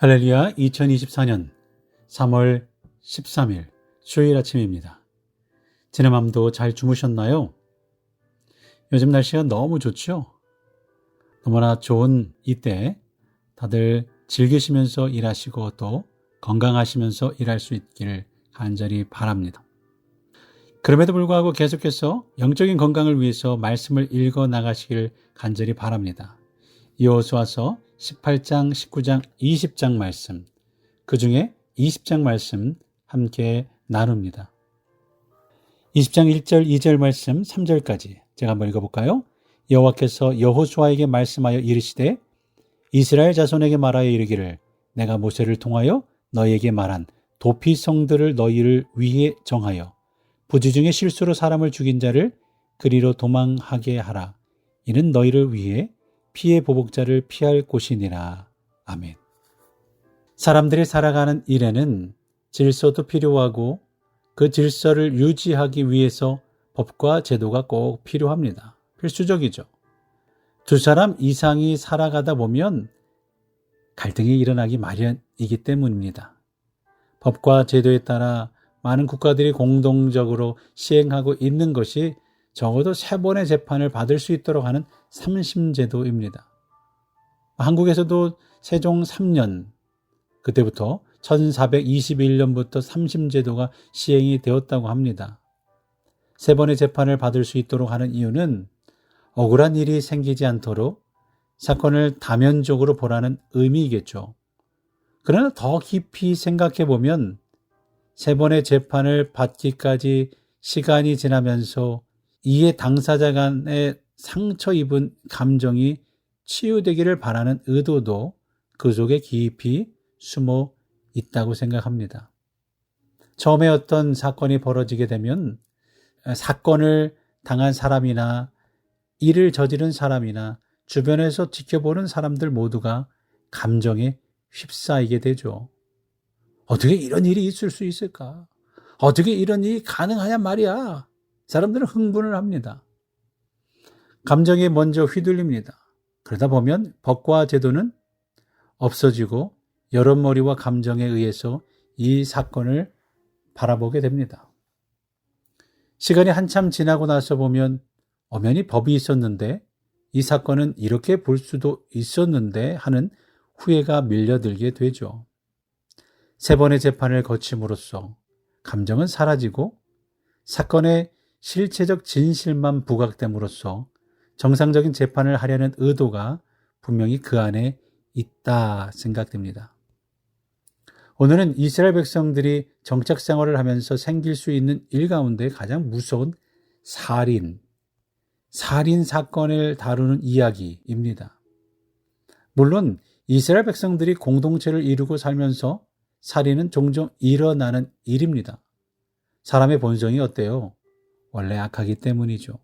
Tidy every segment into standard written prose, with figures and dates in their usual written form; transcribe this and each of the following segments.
할렐루야. 2024년 3월 13일 수요일 아침입니다. 지난 밤도 잘 주무셨나요? 요즘 날씨가 너무 좋죠? 너무나 좋은 이때 다들 즐기시면서 일하시고 또 건강하시면서 일할 수 있기를 간절히 바랍니다. 그럼에도 불구하고 계속해서 영적인 건강을 위해서 말씀을 읽어 나가시길 간절히 바랍니다. 여호수아서 18장, 19장, 20장 말씀, 그 중에 20장 말씀 함께 나눕니다. 20장 1절, 2절 말씀, 3절까지 제가 한번 읽어볼까요? 여호와께서 여호수아에게 말씀하여 이르시되 이스라엘 자손에게 말하여 이르기를 내가 모세를 통하여 너희에게 말한 도피성들을 너희를 위해 정하여 부지 중에 실수로 사람을 죽인 자를 그리로 도망하게 하라. 이는 너희를 위해 피해 보복자를 피할 곳이니라. 아멘. 사람들이 살아가는 일에는 질서도 필요하고 그 질서를 유지하기 위해서 법과 제도가 꼭 필요합니다. 필수적이죠. 두 사람 이상이 살아가다 보면 갈등이 일어나기 마련이기 때문입니다. 법과 제도에 따라 많은 국가들이 공동적으로 시행하고 있는 것이 적어도 3번의 재판을 받을 수 있도록 하는 삼심제도입니다. 한국에서도 세종 3년, 그때부터 1421년부터 삼심제도가 시행이 되었다고 합니다. 3번의 재판을 받을 수 있도록 하는 이유는 억울한 일이 생기지 않도록 사건을 다면적으로 보라는 의미이겠죠. 그러나 더 깊이 생각해 보면 3번의 재판을 받기까지 시간이 지나면서 이에 당사자 간의 상처 입은 감정이 치유되기를 바라는 의도도 그 속에 깊이 숨어 있다고 생각합니다. 처음에 어떤 사건이 벌어지게 되면 사건을 당한 사람이나 일을 저지른 사람이나 주변에서 지켜보는 사람들 모두가 감정에 휩싸이게 되죠. 어떻게 이런 일이 있을 수 있을까? 어떻게 이런 일이 가능하냐 말이야. 사람들은 흥분을 합니다. 감정에 먼저 휘둘립니다. 그러다 보면 법과 제도는 없어지고 여론머리와 감정에 의해서 이 사건을 바라보게 됩니다. 시간이 한참 지나고 나서 보면 엄연히 법이 있었는데 이 사건은 이렇게 볼 수도 있었는데 하는 후회가 밀려들게 되죠. 3번의 재판을 거침으로써 감정은 사라지고 사건의 실체적 진실만 부각됨으로써 정상적인 재판을 하려는 의도가 분명히 그 안에 있다 생각됩니다. 오늘은 이스라엘 백성들이 정착 생활을 하면서 생길 수 있는 일 가운데 가장 무서운 살인 사건을 다루는 이야기입니다. 물론 이스라엘 백성들이 공동체를 이루고 살면서 살인은 종종 일어나는 일입니다. 사람의 본성이 어때요? 원래 악하기 때문이죠.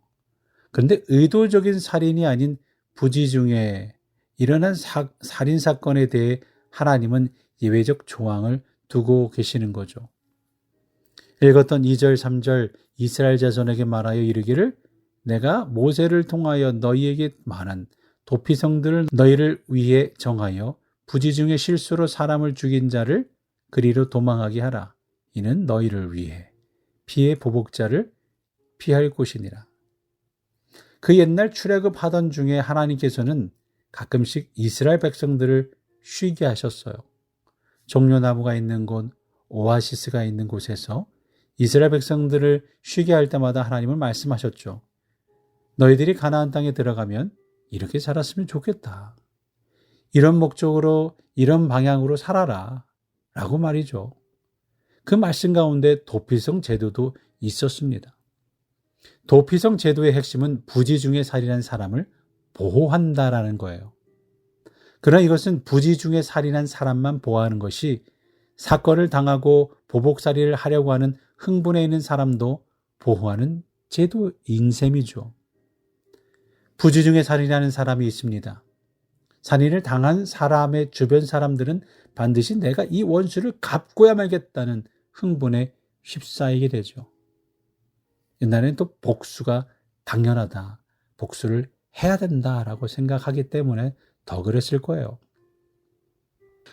그런데 의도적인 살인이 아닌 부지 중에 일어난 살인 사건에 대해 하나님은 예외적 조항을 두고 계시는 거죠. 읽었던 2절, 3절 이스라엘 자손에게 말하여 이르기를 내가 모세를 통하여 너희에게 말한 도피성들을 너희를 위해 정하여 부지 중에 실수로 사람을 죽인 자를 그리로 도망하게 하라. 이는 너희를 위해 피해 보복자를 피할 곳이니라. 그 옛날 출애굽하던 중에 하나님께서는 가끔씩 이스라엘 백성들을 쉬게 하셨어요. 종려나무가 있는 곳, 오아시스가 있는 곳에서 이스라엘 백성들을 쉬게 할 때마다 하나님은 말씀하셨죠. 너희들이 가나안 땅에 들어가면 이렇게 살았으면 좋겠다. 이런 목적으로 이런 방향으로 살아라 라고 말이죠. 그 말씀 가운데 도피성 제도도 있었습니다. 도피성 제도의 핵심은 부지 중에 살인한 사람을 보호한다라는 거예요. 그러나 이것은 부지 중에 살인한 사람만 보호하는 것이 사건을 당하고 보복살이를 하려고 하는 흥분해 있는 사람도 보호하는 제도인 셈이죠. 부지 중에 살인하는 사람이 있습니다. 살인을 당한 사람의 주변 사람들은 반드시 내가 이 원수를 갚고야 말겠다는 흥분에 휩싸이게 되죠. 옛날에는 또 복수가 당연하다, 복수를 해야 된다라고 생각하기 때문에 더 그랬을 거예요.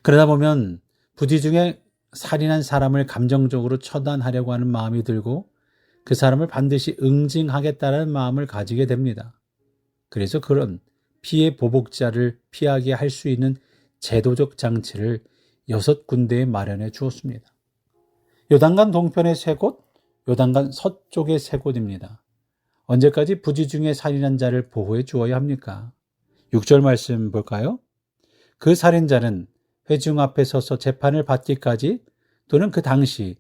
그러다 보면 부디 중에 살인한 사람을 감정적으로 처단하려고 하는 마음이 들고 그 사람을 반드시 응징하겠다는 마음을 가지게 됩니다. 그래서 그런 피해 보복자를 피하게 할 수 있는 제도적 장치를 6군데에 마련해 주었습니다. 요단강 동편의 3곳, 요단강 서쪽의 3곳입니다. 언제까지 부지 중에 살인한 자를 보호해 주어야 합니까? 6절 말씀 볼까요? 그 살인자는 회중 앞에 서서 재판을 받기까지 또는 그 당시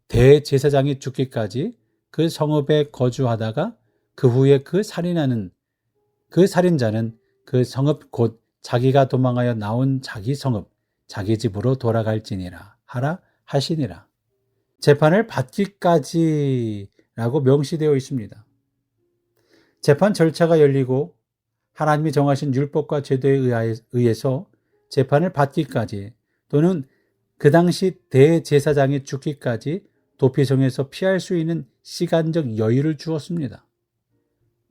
대제사장이 죽기까지 그 성읍에 거주하다가 그 후에 그 살인자는 그 성읍 곧 자기가 도망하여 나온 자기 성읍, 자기 집으로 돌아갈지니라 하라 하시니라. 재판을 받기까지라고 명시되어 있습니다. 재판 절차가 열리고 하나님이 정하신 율법과 제도에 의해서 재판을 받기까지 또는 그 당시 대제사장이 죽기까지 도피성에서 피할 수 있는 시간적 여유를 주었습니다.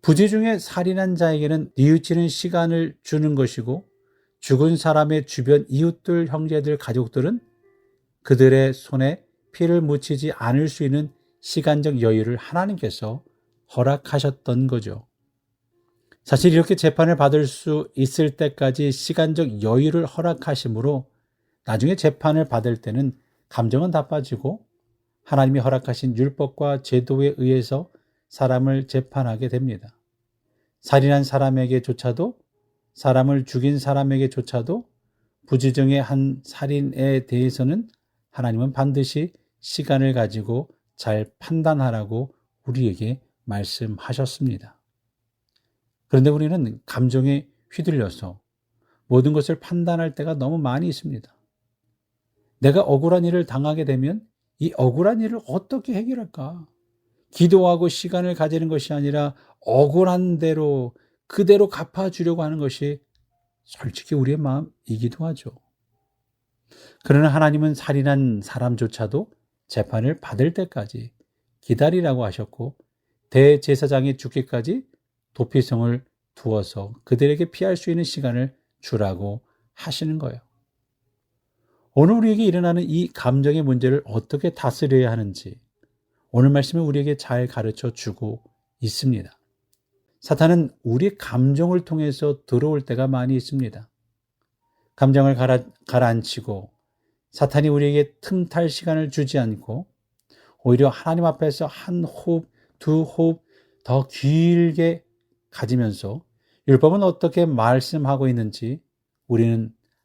부지 중에 살인한 자에게는 뉘우치는 시간을 주는 것이고 죽은 사람의 주변 이웃들, 형제들, 가족들은 그들의 손에 피를 묻히지 않을 수 있는 시간적 여유를 하나님께서 허락하셨던 거죠. 사실 이렇게 재판을 받을 수 있을 때까지 시간적 여유를 허락하심으로 나중에 재판을 받을 때는 감정은 다 빠지고 하나님이 허락하신 율법과 제도에 의해서 사람을 재판하게 됩니다. 살인한 사람에게조차도, 사람을 죽인 사람에게조차도 부지정의 한 살인에 대해서는 하나님은 반드시 시간을 가지고 잘 판단하라고 우리에게 말씀하셨습니다. 그런데 우리는 감정에 휘둘려서 모든 것을 판단할 때가 너무 많이 있습니다. 내가 억울한 일을 당하게 되면 이 억울한 일을 어떻게 해결할까? 기도하고 시간을 가지는 것이 아니라 억울한 대로 그대로 갚아주려고 하는 것이 솔직히 우리의 마음이기도 하죠. 그러나 하나님은 살인한 사람조차도 재판을 받을 때까지 기다리라고 하셨고 대제사장이 죽기까지 도피성을 두어서 그들에게 피할 수 있는 시간을 주라고 하시는 거예요. 오늘 우리에게 일어나는 이 감정의 문제를 어떻게 다스려야 하는지 오늘 말씀은 우리에게 잘 가르쳐 주고 있습니다. 사탄은 우리 감정을 통해서 들어올 때가 많이 있습니다. 감정을 가라앉히고 사탄이 우리에게 틈탈 시간을 주지 않고 오히려 하나님 앞에서 한 호흡, 두 호흡 더 길게 가지면서 율법은 어떻게 말씀하고 있는지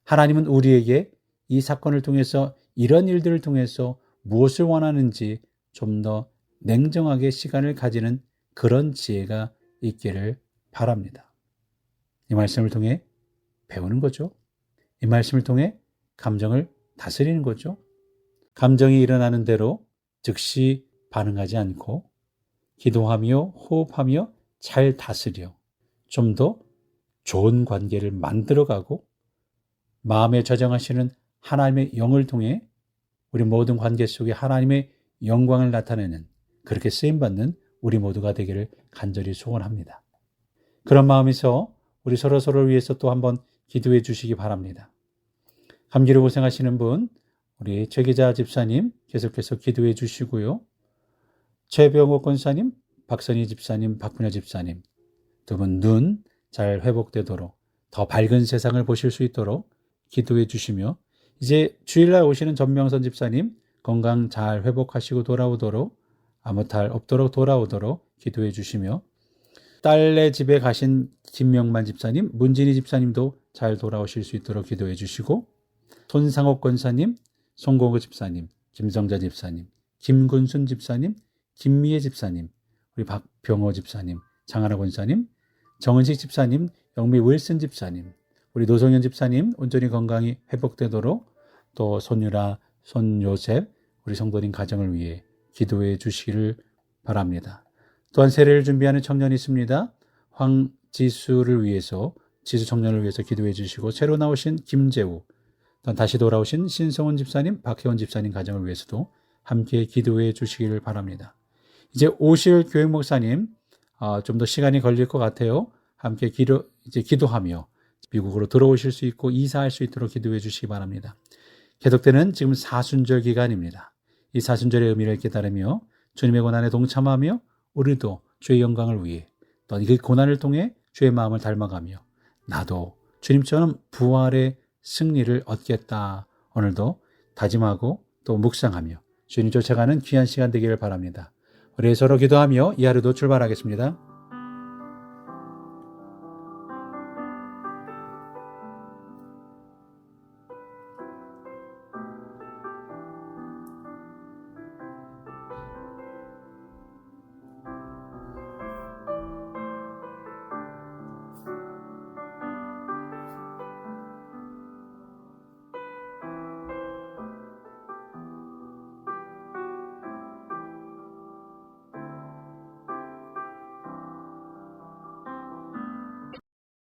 하나님은 우리에게 이 사건을 통해서 이런 일들을 통해서 무엇을 원하는지 좀 더 냉정하게 시간을 가지는 그런 지혜가 있기를 바랍니다. 이 말씀을 통해 배우는 거죠. 이 말씀을 통해 감정을 다스리는 거죠. 감정이 일어나는 대로 즉시 반응하지 않고 기도하며 호흡하며 잘 다스려 좀 더 좋은 관계를 만들어가고 마음에 저장하시는 하나님의 영을 통해 우리 모든 관계 속에 하나님의 영광을 나타내는 그렇게 쓰임받는 우리 모두가 되기를 간절히 소원합니다. 그런 마음에서 우리 서로를 위해서 또 한번 기도해 주시기 바랍니다. 감기로 고생하시는 분 우리 최기자 집사님 계속해서 기도해 주시고요. 최병호 권사님, 박선희 집사님, 박분여 집사님 두 분 눈 잘 회복되도록 더 밝은 세상을 보실 수 있도록 기도해 주시며 이제 주일날 오시는 전명선 집사님 건강 잘 회복하시고 돌아오도록 아무 탈 없도록 돌아오도록 기도해 주시며 딸네 집에 가신 김명만 집사님, 문진희 집사님도 잘 돌아오실 수 있도록 기도해 주시고 손상옥 권사님, 송공호 집사님, 김성자 집사님, 김군순 집사님, 김미애 집사님, 우리 박병호 집사님, 장하나 권사님, 정은식 집사님, 영미 윌슨 집사님, 우리 노성현 집사님 온전히 건강이 회복되도록 또 손유라, 손요셉 우리 성도님 가정을 위해 기도해 주시기를 바랍니다. 또한 세례를 준비하는 청년이 있습니다. 황지수를 위해서 지수 청년을 위해서 기도해 주시고 새로 나오신 김재우 또 다시 돌아오신 신성훈 집사님, 박혜원 집사님 가정을 위해서도 함께 기도해 주시기를 바랍니다. 이제 오실 교육 목사님 좀 더 시간이 걸릴 것 같아요. 함께 기도하며 미국으로 들어오실 수 있고 이사할 수 있도록 기도해 주시기 바랍니다. 개독되는 지금 사순절 기간입니다. 이 사순절의 의미를 깨달으며 주님의 고난에 동참하며 우리도 주의 영광을 위해 또 이 고난을 통해 주의 마음을 닮아가며 나도 주님처럼 부활의 승리를 얻겠다. 오늘도 다짐하고 또 묵상하며 주님 쫓아가는 귀한 시간 되기를 바랍니다. 우리 서로 기도하며 이 하루도 출발하겠습니다.